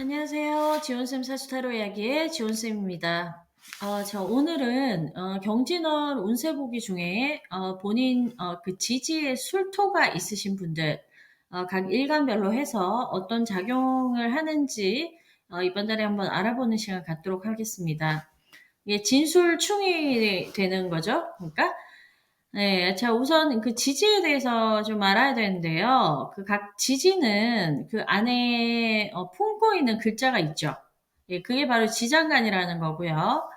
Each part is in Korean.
안녕하세요. 지원쌤 사주타로 이야기의 지원쌤입니다. 오늘은 경진월 운세 보기 중에 본인 그 지지의 술토가 있으신 분들 각 일간별로 해서 어떤 작용을 하는지 이번 달에 한번 알아보는 시간 갖도록 하겠습니다. 이게 진술충이 되는 거죠. 그러니까 네. 자, 우선 그 지지에 대해서 좀 알아야 되는데요. 그 각 지지는 그 안에 품고 있는 글자가 있죠. 예, 그게 바로 지장간이라는 거고요.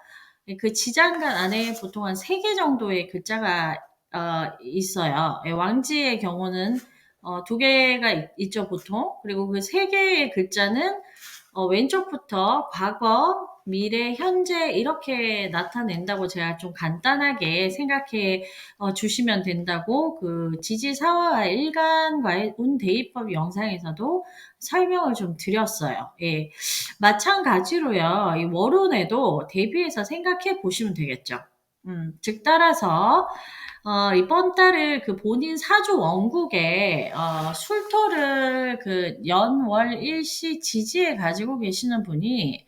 예, 그 지장간 안에 보통 한 3개 정도의 글자가 있어요. 예, 왕지의 경우는 2개가 있죠, 보통. 그리고 그 3개의 글자는 왼쪽부터 과거, 미래, 현재 이렇게 나타낸다고 제가 좀 간단하게 생각해 주시면 된다고 그 지지사화 일간과의 운대입법 영상에서도 설명을 좀 드렸어요. 예. 마찬가지로요. 이 월운에도 대비해서 생각해 보시면 되겠죠. 즉 따라서 이번 달을 그 본인 사주 원국에 술토를 그 연월 일시 지지에 가지고 계시는 분이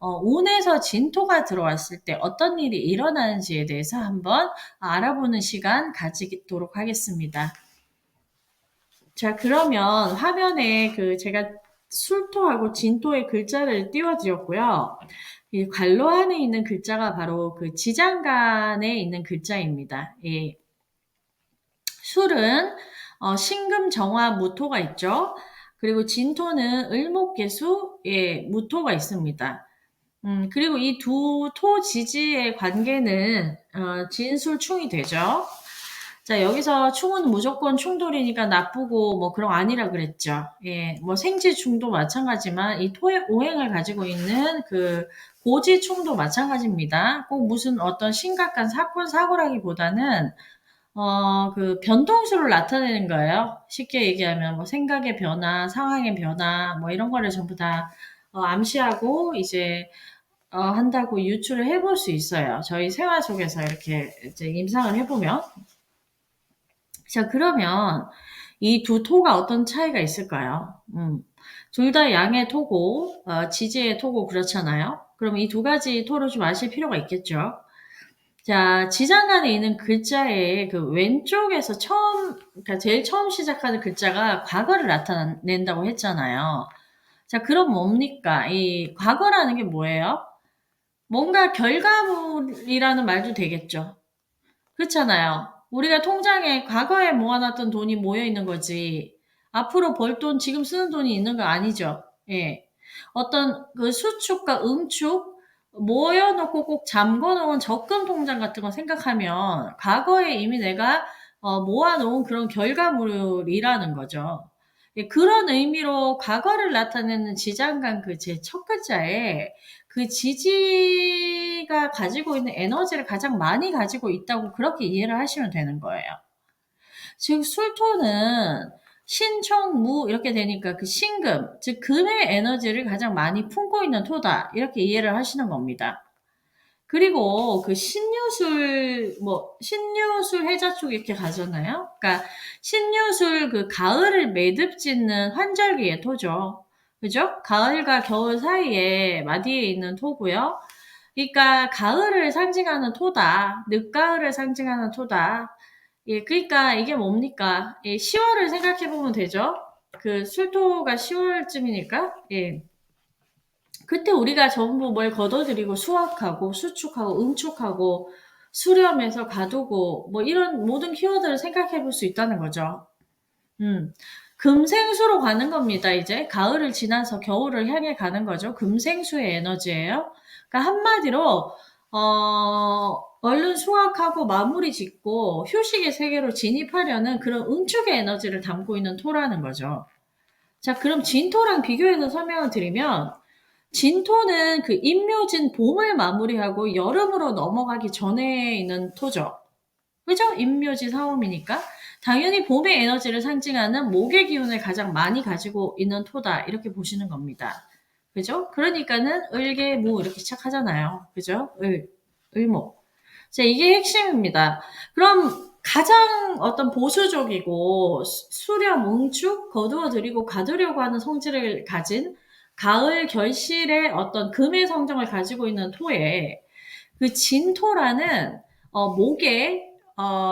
운에서 진토가 들어왔을 때 어떤 일이 일어나는지에 대해서 한번 알아보는 시간 가지도록 하겠습니다. 자, 그러면 화면에 그 제가 술토하고 진토의 글자를 띄워드렸고요. 이 괄호 안에 있는 글자가 바로 그 지장간에 있는 글자입니다. 예. 술은 신금, 정화, 무토가 있죠. 그리고 진토는 을목계수, 예, 무토가 있습니다. 그리고 이 두 토지지의 관계는 진술충이 되죠. 자, 여기서 충은 무조건 충돌이니까 나쁘고 뭐 그런 아니라 그랬죠. 예, 뭐 생지충도 마찬가지만 이 토의 오행을 가지고 있는 그 고지충도 마찬가지입니다. 꼭 무슨 어떤 심각한 사건, 사고라기보다는 그 변동수를 나타내는 거예요. 쉽게 얘기하면 뭐 생각의 변화, 상황의 변화, 뭐 이런 거를 전부 다 암시하고 이제 한다고 유추를 해볼 수 있어요. 저희 생활 속에서 이렇게 이제 임상을 해보면. 자, 그러면 이 두 토가 어떤 차이가 있을까요? 둘 다 양의 토고, 지지의 토고 그렇잖아요. 그럼 이 두 가지 토를 좀 아실 필요가 있겠죠. 자, 지장간에 있는 글자의 그 왼쪽에서 그러니까 제일 처음 시작하는 글자가 과거를 나타낸다고 했잖아요. 자, 그럼 뭡니까? 이 과거라는 게 뭐예요? 뭔가 결과물이라는 말도 되겠죠. 그렇잖아요. 우리가 통장에 과거에 모아놨던 돈이 모여 있는 거지. 앞으로 벌 돈, 지금 쓰는 돈이 있는 거 아니죠. 예. 어떤 그 수축과 응축, 모여놓고 꼭 잠궈놓은 적금 통장 같은 거 생각하면 과거에 이미 내가 모아놓은 그런 결과물이라는 거죠. 예, 그런 의미로 과거를 나타내는 지장간 그 제 첫 글자에 그 지지가 가지고 있는 에너지를 가장 많이 가지고 있다고 그렇게 이해를 하시면 되는 거예요. 즉 술토는 신청무 이렇게 되니까 그 신금, 즉 금의 에너지를 가장 많이 품고 있는 토다 이렇게 이해를 하시는 겁니다. 그리고 그 신유술 해자축 이렇게 가잖아요. 그러니까 신유술 그 가을을 매듭짓는 환절기의 토죠. 그죠? 가을과 겨울 사이에 마디에 있는 토고요. 그러니까 가을을 상징하는 토다. 늦가을을 상징하는 토다. 예, 그러니까 이게 뭡니까? 예, 10월을 생각해 보면 되죠. 그 술토가 10월쯤이니까. 예. 그때 우리가 전부 뭘 걷어들이고 수확하고 수축하고 응축하고 수렴해서 가두고 뭐 이런 모든 키워드를 생각해 볼 수 있다는 거죠. 금생수로 가는 겁니다. 이제 가을을 지나서 겨울을 향해 가는 거죠. 금생수의 에너지예요. 그러니까 한마디로 얼른 수확하고 마무리 짓고 휴식의 세계로 진입하려는 그런 응축의 에너지를 담고 있는 토라는 거죠. 자, 그럼 진토랑 비교해서 설명을 드리면 진토는 그 임묘진 봄을 마무리하고 여름으로 넘어가기 전에 있는 토죠. 그죠? 임묘지 사오미니까. 당연히 봄의 에너지를 상징하는 목의 기운을 가장 많이 가지고 있는 토다. 이렇게 보시는 겁니다. 그죠? 그러니까는 을계무 이렇게 시작하잖아요. 그죠? 을목. 자, 이게 핵심입니다. 그럼 가장 어떤 보수적이고 수렴, 응축, 거두어들이고 가두려고 하는 성질을 가진 가을 결실의 어떤 금의 성정을 가지고 있는 토에 그 진토라는 목에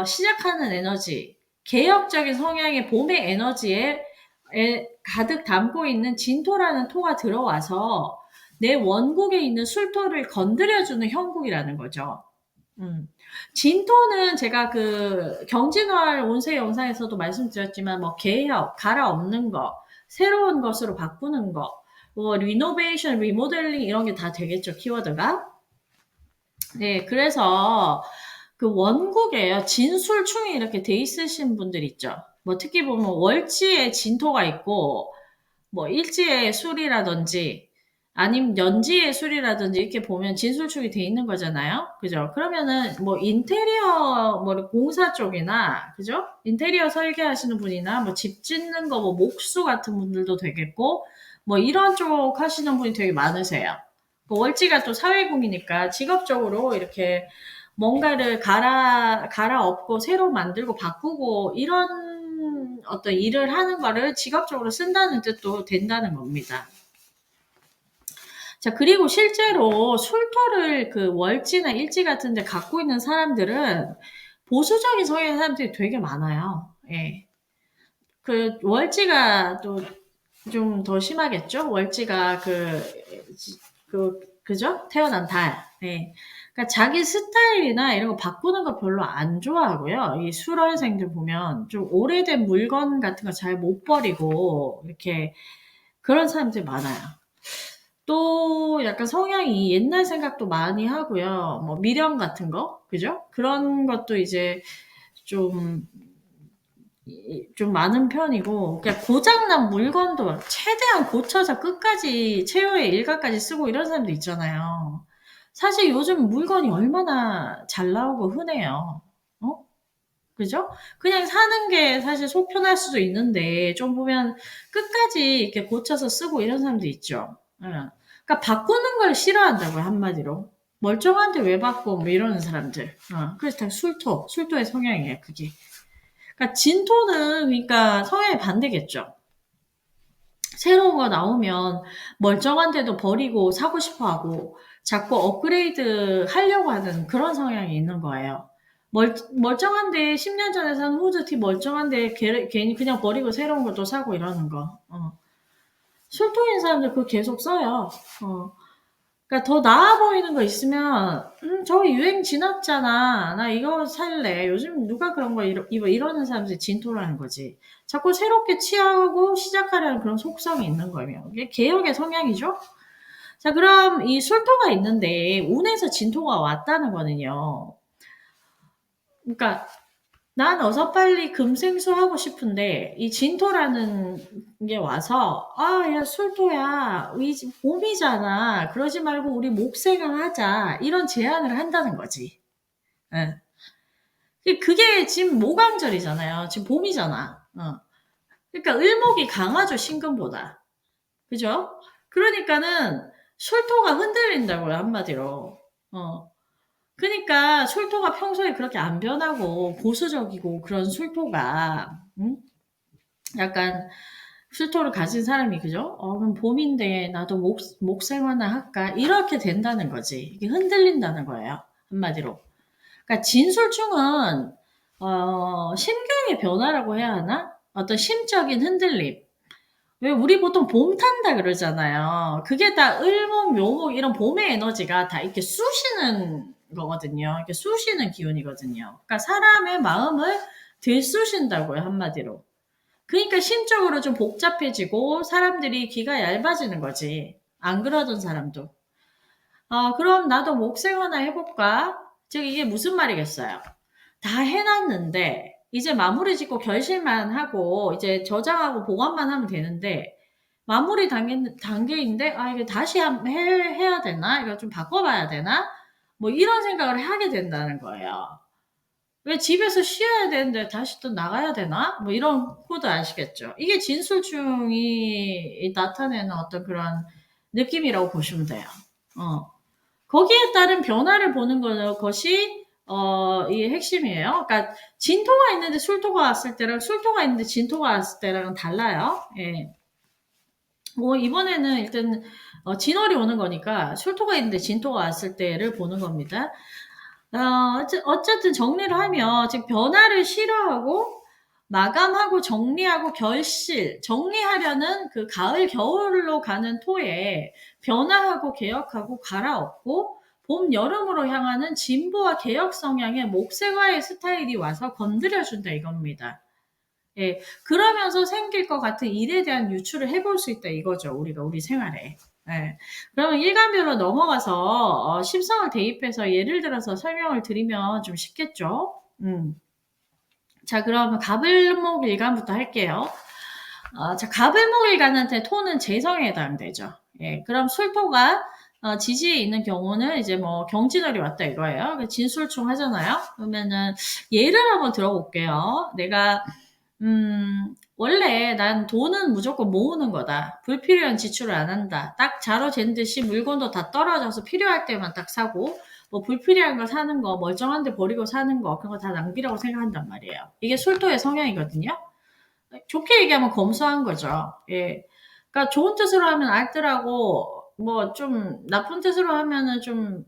시작하는 에너지, 개혁적인 성향의 봄의 에너지에 가득 담고 있는 진토라는 토가 들어와서 내 원국에 있는 술토를 건드려주는 형국이라는 거죠. 진토는 제가 그 경진월 운세 영상에서도 말씀드렸지만 뭐 개혁, 갈아엎는 거, 새로운 것으로 바꾸는 거, 뭐 리노베이션, 리모델링 이런 게 다 되겠죠, 키워드가. 네, 그래서 그 원국에요. 진술충이 이렇게 돼 있으신 분들 있죠. 뭐 특히 보면 월지에 진토가 있고 뭐 일지에 술이라든지 아니면 연지에 술이라든지 이렇게 보면 진술축이 돼 있는 거잖아요. 그죠? 그러면은 뭐 인테리어 뭐 공사 쪽이나 그죠? 인테리어 설계하시는 분이나 뭐 집 짓는 거 뭐 목수 같은 분들도 되겠고 뭐 이런 쪽 하시는 분이 되게 많으세요. 그 월지가 또 사회공이니까 직업적으로 이렇게 뭔가를 갈아엎고 새로 만들고 바꾸고 이런 어떤 일을 하는 거를 직업적으로 쓴다는 뜻도 된다는 겁니다. 자, 그리고 실제로 술토를 그 월지나 일지 같은 데 갖고 있는 사람들은 보수적인 성향의 사람들이 되게 많아요. 예. 그 월지가 또 좀 더 심하겠죠? 월지가 그죠? 태어난 달. 네. 그러니까 자기 스타일이나 이런 거 바꾸는 거 별로 안 좋아하고요. 이 술월생들 보면 좀 오래된 물건 같은 거 잘 못 버리고 이렇게 그런 사람들이 많아요. 또 약간 성향이 옛날 생각도 많이 하고요. 뭐 미련 같은 거, 그죠? 그런 것도 이제 좀 좀 많은 편이고, 그러니까 고장난 물건도 최대한 고쳐서 끝까지, 최후의 일가까지 쓰고 이런 사람도 있잖아요. 사실 요즘 물건이 얼마나 잘 나오고 흔해요. 어? 그죠? 그냥 사는 게 사실 속 편할 수도 있는데, 좀 보면 끝까지 이렇게 고쳐서 쓰고 이런 사람도 있죠. 응. 그러니까 바꾸는 걸 싫어한다고요, 한마디로. 멀쩡한데 왜 바꿔? 뭐 이러는 사람들. 그래서 다 술토의 성향이에요, 그게. 그러니까 진토는 그러니까 성향이 반대겠죠. 새로운 거 나오면 멀쩡한데도 버리고 사고 싶어 하고 자꾸 업그레이드 하려고 하는 그런 성향이 있는 거예요. 멀쩡한데 10년 전에 산 후드티 멀쩡한데 괜히 그냥 버리고 새로운 것도 사고 이러는 거. 술토인 사람들 그거 계속 써요. 그러니까 더 나아 보이는 거 있으면 저거 유행 지났잖아. 나 이거 살래. 요즘 누가 그런 거 입어 이러는 사람들이 진토라는 거지. 자꾸 새롭게 취하고 시작하려는 그런 속성이 있는 거예요. 이게 개혁의 성향이죠. 자, 그럼 이 술토가 있는데 운에서 진토가 왔다는 거는요. 그러니까 난 어서 빨리 금생수하고 싶은데 이 진토라는 게 와서 야 술토야 이제 봄이잖아 그러지 말고 우리 목생을 하자 이런 제안을 한다는 거지. 예. 그게 지금 모강절이잖아요. 지금 봄이잖아. 그러니까 을목이 강하죠 신금보다. 그죠? 그러니까는 술토가 흔들린다고요 한마디로. 그러니까 술토가 평소에 그렇게 안 변하고 보수적이고 그런 술토가 약간 술토를 가진 사람이 그죠? 그럼 봄인데 나도 목생활나 할까? 이렇게 된다는 거지. 이게 흔들린다는 거예요. 한마디로. 그러니까 진술충은 심경의 변화라고 해야 하나? 어떤 심적인 흔들림. 왜 우리 보통 봄 탄다 그러잖아요. 그게 다 을목, 묘목 이런 봄의 에너지가 다 이렇게 쑤시는 거거든요. 이렇게 쑤시는 기운이거든요. 그러니까 사람의 마음을 들쑤신다고요, 한마디로. 그러니까 심적으로 좀 복잡해지고 사람들이 귀가 얇아지는 거지. 안 그러던 사람도. 그럼 나도 목생 하나 해볼까? 즉 이게 무슨 말이겠어요? 다 해놨는데 이제 마무리 짓고 결실만 하고 이제 저장하고 보관만 하면 되는데 마무리 단계인데 이게 다시 해야 되나? 이거 좀 바꿔봐야 되나? 뭐 이런 생각을 하게 된다는 거예요. 왜 집에서 쉬어야 되는데 다시 또 나가야 되나? 뭐 이런 코드 아시겠죠? 이게 진술중이 나타내는 어떤 그런 느낌이라고 보시면 돼요. 거기에 따른 변화를 보는 것이 이 핵심이에요. 그러니까 진토가 있는데 술토가 왔을 때랑 술토가 있는데 진토가 왔을 때랑은 달라요. 예. 뭐 이번에는 일단 진월이 오는 거니까 술토가 있는데 진토가 왔을 때를 보는 겁니다. 어쨌든 정리를 하면 즉 변화를 싫어하고 마감하고 정리하고 정리하려는 그 가을 겨울로 가는 토에 변화하고 개혁하고 갈아엎고 봄 여름으로 향하는 진보와 개혁 성향의 목색화의 스타일이 와서 건드려준다 이겁니다. 예, 그러면서 생길 것 같은 일에 대한 유추를 해볼 수 있다 이거죠. 우리가 우리 생활에. 예. 그러면 일간별로 넘어가서 십성을 대입해서 예를 들어서 설명을 드리면 좀 쉽겠죠. 자, 그러면 가불목 일간부터 할게요. 자, 가불목 일간한테 토는 재성에 해당되죠. 예, 그럼 술토가 지지에 있는 경우는 이제 뭐 경진월이 왔다 이거예요. 진술충 하잖아요. 그러면은 예를 한번 들어볼게요. 내가 원래 난 돈은 무조건 모으는 거다. 불필요한 지출을 안 한다. 딱 자로 잰 듯이 물건도 다 떨어져서 필요할 때만 딱 사고, 뭐 불필요한 거 사는 거, 멀쩡한 데 버리고 사는 거, 그런 거 다 낭비라고 생각한단 말이에요. 이게 술토의 성향이거든요. 좋게 얘기하면 검소한 거죠. 예. 그러니까 좋은 뜻으로 하면 알뜰하고, 뭐 좀 나쁜 뜻으로 하면은 좀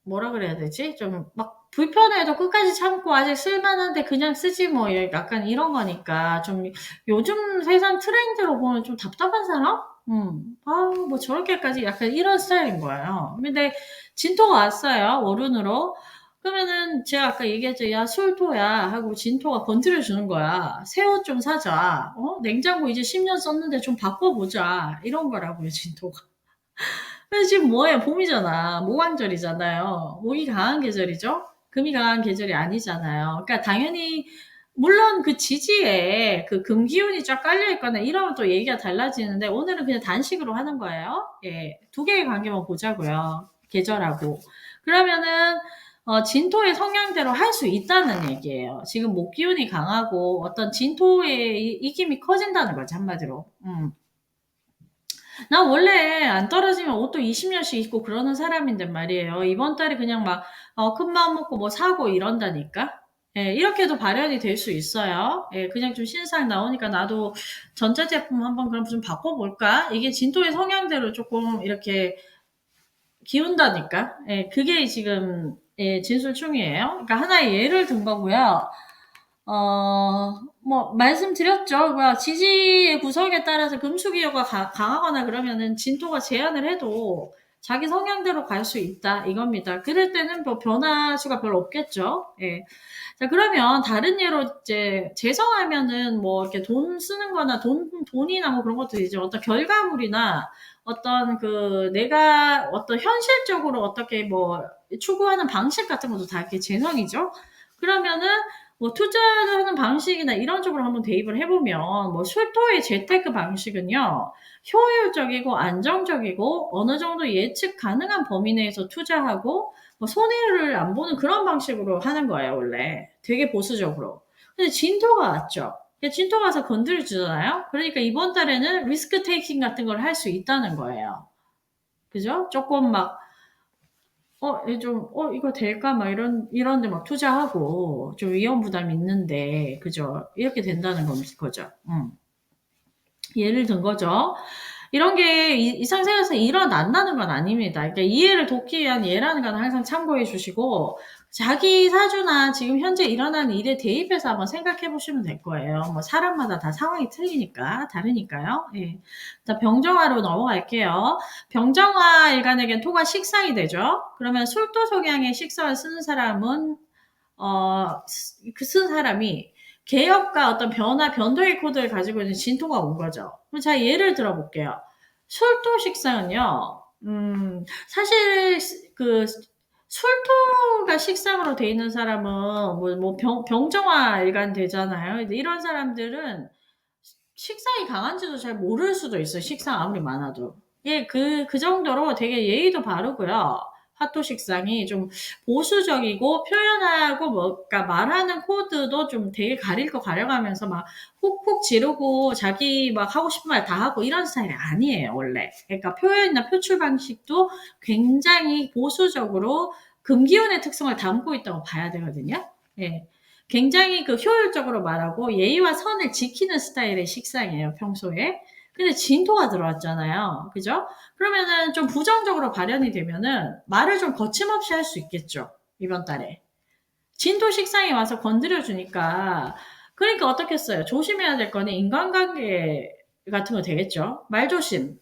뭐라 그래야 되지? 좀 막 불편해도 끝까지 참고 아직 쓸만한데 그냥 쓰지 뭐 약간 이런 거니까 좀 요즘 세상 트렌드로 보면 좀 답답한 사람? 뭐 저렇게까지 약간 이런 스타일인 거예요. 근데 진토가 왔어요. 월운으로. 그러면은 제가 아까 얘기했죠. 야, 술토야 하고 진토가 건드려 주는 거야. 새 옷 좀 사자. 냉장고 이제 10년 썼는데 좀 바꿔보자. 이런 거라고요, 진토가. 근데 지금 뭐예요? 봄이잖아. 모광절이잖아요. 목이 강한 계절이죠? 금이 강한 계절이 아니잖아요. 그러니까 당연히 물론 그 지지에 그 금기운이 쫙 깔려 있거나 이러면 또 얘기가 달라지는데 오늘은 그냥 단식으로 하는 거예요. 예. 두 개의 관계만 보자고요. 계절하고. 그러면은 진토의 성향대로 할 수 있다는 얘기예요. 지금 목기운이 강하고 어떤 진토의 이김이 커진다는 거죠, 한마디로. 나 원래 안 떨어지면 옷도 20년씩 입고 그러는 사람인데 말이에요. 이번 달에 그냥 막, 큰 마음 먹고 뭐 사고 이런다니까? 예, 이렇게도 발현이 될 수 있어요. 예, 그냥 좀 신상 나오니까 나도 전자제품 한번 그럼 좀 바꿔볼까? 이게 진토의 성향대로 조금 이렇게 기운다니까? 예, 그게 지금, 예, 진술충이에요. 그러니까 하나의 예를 든 거고요. 뭐, 말씀드렸죠. 지지의 구성에 따라서 금수기호가 강하거나 그러면은 진토가 제한을 해도 자기 성향대로 갈 수 있다. 이겁니다. 그럴 때는 뭐 변화수가 별로 없겠죠. 예. 자, 그러면 다른 예로 이제 재성하면은 뭐 이렇게 돈 쓰는 거나 돈이나 뭐 그런 것도 이제 어떤 결과물이나 어떤 내가 어떤 현실적으로 어떻게 뭐 추구하는 방식 같은 것도 다 이렇게 재성이죠. 그러면은 뭐 투자를 하는 방식이나 이런 쪽으로 한번 대입을 해보면 뭐 술토의 재테크 방식은요 효율적이고 안정적이고 어느 정도 예측 가능한 범위 내에서 투자하고 뭐 손해를 안 보는 그런 방식으로 하는 거예요 원래 되게 보수적으로. 근데 진토가 왔죠. 진토가 와서 건드려 주잖아요. 그러니까 이번 달에는 리스크 테이킹 같은 걸 할 수 있다는 거예요. 그죠? 조금 막 이거 될까? 막 이런 데 막 투자하고, 좀 위험 부담이 있는데, 그죠? 이렇게 된다는 거죠. 예를 든 거죠. 이런 게 일상생활에서 일어난다는 건 아닙니다. 그러니까 이해를 돕기 위한 예라는 건 항상 참고해 주시고, 자기 사주나 지금 현재 일어나는 일에 대입해서 한번 생각해 보시면 될 거예요. 뭐 사람마다 다 상황이 틀리니까, 다르니까요. 예. 자, 병정화로 넘어갈게요. 병정화 일간에겐 토가 식상이 되죠. 그러면 술도 속양의 식상을 쓰는 사람은, 쓴 사람이 개혁과 어떤 변화, 변동의 코드를 가지고 있는 진토가 온 거죠. 그럼 자, 예를 들어볼게요. 술도 식상은요, 사실 술토가 식상으로 돼 있는 사람은 병정화 일간 되잖아요. 근데 이런 사람들은 식상이 강한지도 잘 모를 수도 있어요. 식상 아무리 많아도. 예, 그 정도로 되게 예의도 바르고요. 화토 식상이 좀 보수적이고 표현하고 그러니까 말하는 코드도 좀 되게 가릴 거 가려가면서 막 훅훅 지르고 자기 막 하고 싶은 말 다 하고 이런 스타일이 아니에요, 원래. 그러니까 표현이나 표출 방식도 굉장히 보수적으로 금기운의 특성을 담고 있다고 봐야 되거든요. 예. 굉장히 효율적으로 말하고 예의와 선을 지키는 스타일의 식상이에요, 평소에. 근데 진토가 들어왔잖아요. 그죠? 그러면은 좀 부정적으로 발현이 되면은 말을 좀 거침없이 할 수 있겠죠. 이번 달에. 진토 식상이 와서 건드려 주니까 그러니까 어떻겠어요? 조심해야 될 거는 인간관계 같은 거 되겠죠. 말조심.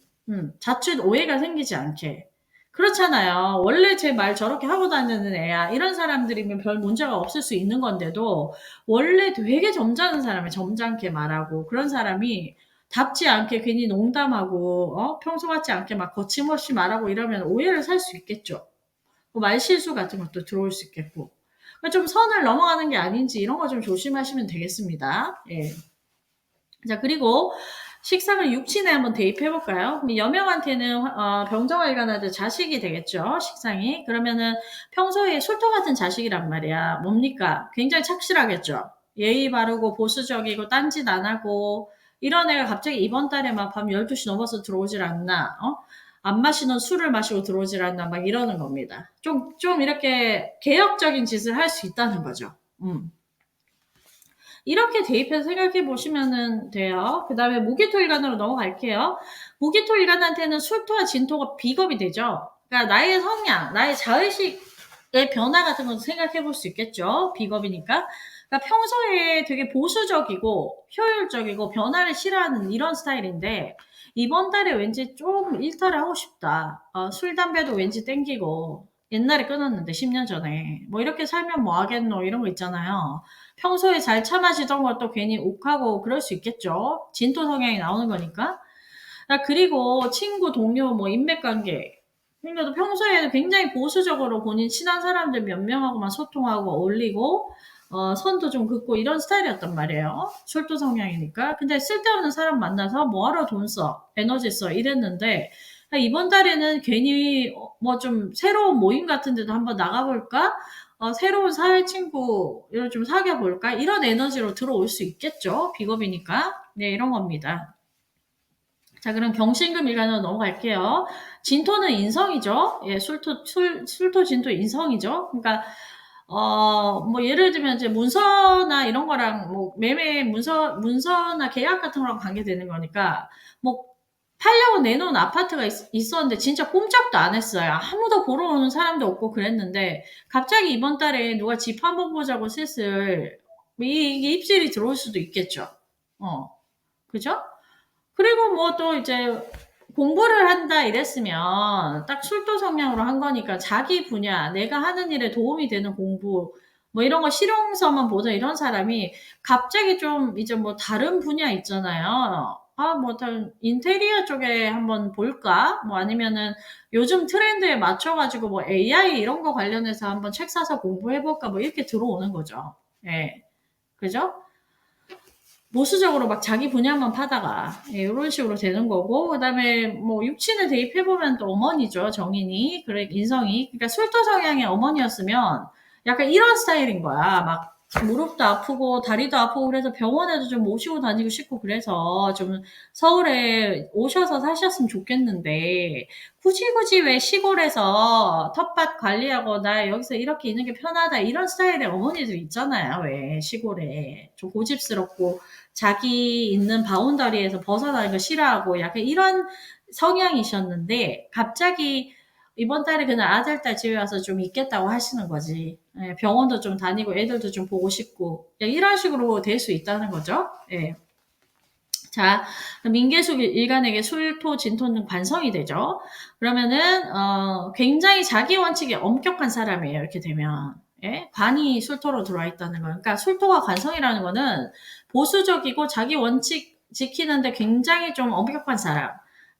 자칫 오해가 생기지 않게. 그렇잖아요. 원래 제 말 저렇게 하고 다니는 애야. 이런 사람들이면 별 문제가 없을 수 있는 건데도 원래 되게 점잖은 사람이 점잖게 말하고 그런 사람이 답지 않게 괜히 농담하고 평소 같지 않게 막 거침없이 말하고 이러면 오해를 살 수 있겠죠. 말실수 같은 것도 들어올 수 있겠고. 그러니까 좀 선을 넘어가는 게 아닌지 이런 거 좀 조심하시면 되겠습니다. 예. 자, 그리고 식상을 육친에 한번 대입해 볼까요? 여명한테는 병정을 일관하듯 자식이 되겠죠, 식상이. 그러면은 평소에 술토 같은 자식이란 말이야. 뭡니까? 굉장히 착실하겠죠. 예의 바르고 보수적이고 딴짓 안 하고 이런 애가 갑자기 이번 달에 막 밤 12시 넘어서 들어오질 않나? 안 마시는 술을 마시고 들어오질 않나? 막 이러는 겁니다. 좀 이렇게 개혁적인 짓을 할 수 있다는 거죠. 이렇게 대입해서 생각해 보시면 돼요. 그 다음에 무기토일간으로 넘어갈게요. 무기토일간한테는 술토와 진토가 비겁이 되죠. 그러니까 나의 성향, 나의 자의식의 변화 같은 것도 생각해 볼 수 있겠죠. 비겁이니까. 그러니까 평소에 되게 보수적이고 효율적이고 변화를 싫어하는 이런 스타일인데 이번 달에 왠지 좀 일탈을 하고 싶다. 술, 담배도 왠지 땡기고 옛날에 끊었는데 10년 전에 뭐 이렇게 살면 뭐 하겠노 이런 거 있잖아요. 평소에 잘 참아지던 것도 괜히 욱하고 그럴 수 있겠죠. 진토 성향이 나오는 거니까. 그리고 친구, 동료, 뭐 인맥관계. 그러니까 평소에 굉장히 보수적으로 본인 친한 사람들 몇 명하고만 소통하고 어울리고 선도 좀 긋고 이런 스타일이었단 말이에요. 술도 성향이니까. 근데 쓸데없는 사람 만나서 뭐하러 돈 써, 에너지 써 이랬는데 이번 달에는 괜히 뭐 좀 새로운 모임 같은 데도 한번 나가볼까? 새로운 사회 친구를 좀 사귀어 볼까? 이런 에너지로 들어올 수 있겠죠. 비겁이니까. 네, 이런 겁니다. 자, 그럼 경신금 일간으로 넘어갈게요. 진토는 인성이죠. 예, 술토, 진토 인성이죠. 그러니까, 뭐, 예를 들면, 이제 문서나 이런 거랑, 뭐, 매매 문서나 계약 같은 거랑 관계되는 거니까, 뭐, 팔려고 내놓은 아파트가 있었는데, 진짜 꼼짝도 안 했어요. 아무도 보러 오는 사람도 없고 그랬는데, 갑자기 이번 달에 누가 집 한번 보자고 슬슬, 이게 입질이 들어올 수도 있겠죠. 그죠? 그리고 뭐 또 이제 공부를 한다 이랬으면 딱 술도 성향으로 한 거니까 자기 분야, 내가 하는 일에 도움이 되는 공부, 뭐 이런 거 실용서만 보자 이런 사람이 갑자기 좀 이제 뭐 다른 분야 있잖아요. 뭐 인테리어 쪽에 한번 볼까? 뭐 아니면은 요즘 트렌드에 맞춰가지고 뭐 AI 이런 거 관련해서 한번 책 사서 공부해볼까? 뭐 이렇게 들어오는 거죠. 예. 그죠? 보수적으로 막 자기 분야만 파다가 예, 이런 식으로 되는 거고 그다음에 뭐 육친을 대입해 보면 또 어머니죠 정인이 그래 인성이 그러니까 술도 성향의 어머니였으면 약간 이런 스타일인 거야 막 무릎도 아프고 다리도 아프고 그래서 병원에도 좀 모시고 다니고 싶고 그래서 좀 서울에 오셔서 사셨으면 좋겠는데 굳이 왜 시골에서 텃밭 관리하고 나 여기서 이렇게 있는 게 편하다 이런 스타일의 어머니들 있잖아요 왜 시골에 좀 고집스럽고 자기 있는 바운더리에서 벗어나는 거 싫어하고 약간 이런 성향이셨는데 갑자기 이번 달에 그냥 아들, 딸 집에 와서 좀 있겠다고 하시는 거지. 예, 병원도 좀 다니고 애들도 좀 보고 싶고 이런 식으로 될 수 있다는 거죠. 예. 자, 민계숙 일간에게 술토, 진토는 관성이 되죠. 그러면은 굉장히 자기 원칙이 엄격한 사람이에요. 이렇게 되면 예? 관이 술토로 들어와 있다는 거. 그러니까 술토가 관성이라는 거는 보수적이고 자기 원칙 지키는데 굉장히 좀 엄격한 사람.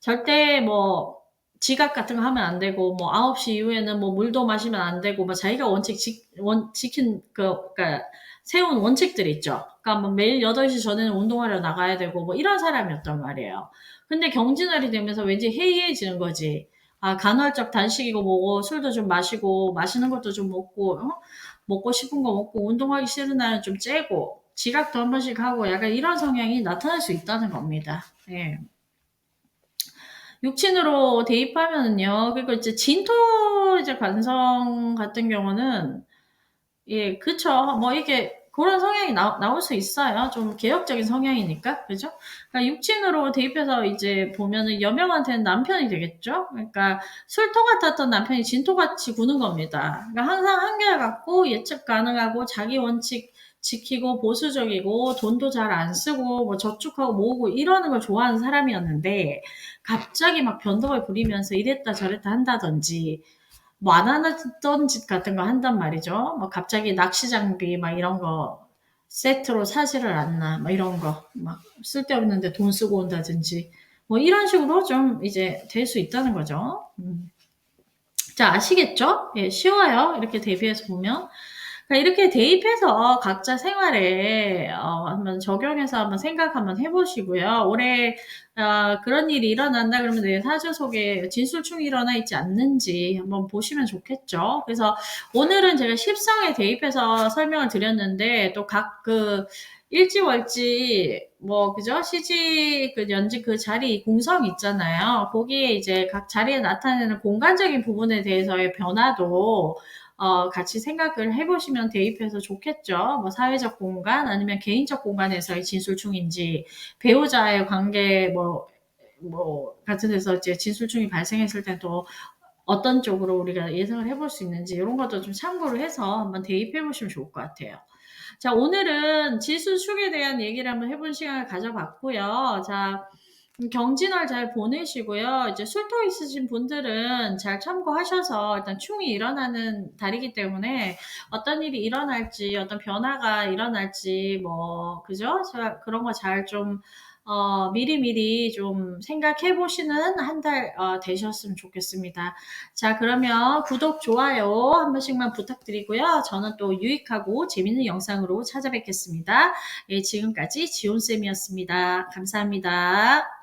절대 뭐 지각 같은 거 하면 안 되고 뭐 9시 이후에는 뭐 물도 마시면 안 되고 뭐 자기가 지킨 그러니까 세운 원칙들이 있죠. 그러니까 뭐 매일 8시 전에는 운동하러 나가야 되고 뭐 이런 사람이었단 말이에요. 근데 경진월이 되면서 왠지 해이해지는 거지. 간헐적 단식이고 뭐고 술도 좀 마시고 맛있는 것도 좀 먹고 먹고 싶은 거 먹고 운동하기 싫은 날은 좀 째고 지각도 한 번씩 하고 약간 이런 성향이 나타날 수 있다는 겁니다. 예. 육친으로 대입하면은요. 그리고 이제 진토 이제 관성 같은 경우는 예, 그쵸. 뭐 이게 그런 성향이 나올 수 있어요. 좀 개혁적인 성향이니까. 그죠? 그러니까 육친으로 대입해서 이제 보면은 여명한테는 남편이 되겠죠? 그러니까 술토 같았던 남편이 진토같이 구는 겁니다. 그러니까 항상 한결같고 예측 가능하고 자기 원칙 지키고 보수적이고 돈도 잘 안 쓰고 뭐 저축하고 모으고 이러는 걸 좋아하는 사람이었는데 갑자기 막 변덕을 부리면서 이랬다 저랬다 한다든지 뭐 안 하던 짓 같은 거 한단 말이죠. 뭐 갑자기 낚시 장비 막 이런 거 세트로 사지를 않나, 막 이런 거, 막 쓸데없는데 돈 쓰고 온다든지, 뭐 이런 식으로 좀 이제 될 수 있다는 거죠. 자, 아시겠죠? 예, 쉬워요. 이렇게 대비해서 보면. 그러니까 이렇게 대입해서 각자 생활에 한번 적용해서 한번 생각 한번 해보시고요. 올해 그런 일이 일어난다 그러면 내 사주 속에 진술충이 일어나 있지 않는지 한번 보시면 좋겠죠. 그래서 오늘은 제가 십성에 대입해서 설명을 드렸는데 또 각 그 일지월지 뭐 그죠? 시지 그 연지 그 자리 공성 있잖아요. 거기에 이제 각 자리에 나타내는 공간적인 부분에 대해서의 변화도 같이 생각을 해보시면 대입해서 좋겠죠. 뭐 사회적 공간 아니면 개인적 공간에서의 진술충인지 배우자의 관계 뭐 같은 데서 이제 진술충이 발생했을 때 또 어떤 쪽으로 우리가 예상을 해볼 수 있는지 이런 것도 좀 참고를 해서 한번 대입해 보시면 좋을 것 같아요. 자, 오늘은 지수축에 대한 얘기를 한번 해본 시간을 가져봤고요. 자, 경진월 잘 보내시고요. 이제 술토 있으신 분들은 잘 참고하셔서 일단 충이 일어나는 달이기 때문에 어떤 일이 일어날지, 어떤 변화가 일어날지, 뭐, 그죠? 제가 그런 거 잘 좀, 미리미리 좀 생각해 보시는 한 달, 되셨으면 좋겠습니다. 자, 그러면 구독, 좋아요 한 번씩만 부탁드리고요. 저는 또 유익하고 재밌는 영상으로 찾아뵙겠습니다. 예, 지금까지 지온쌤이었습니다. 감사합니다.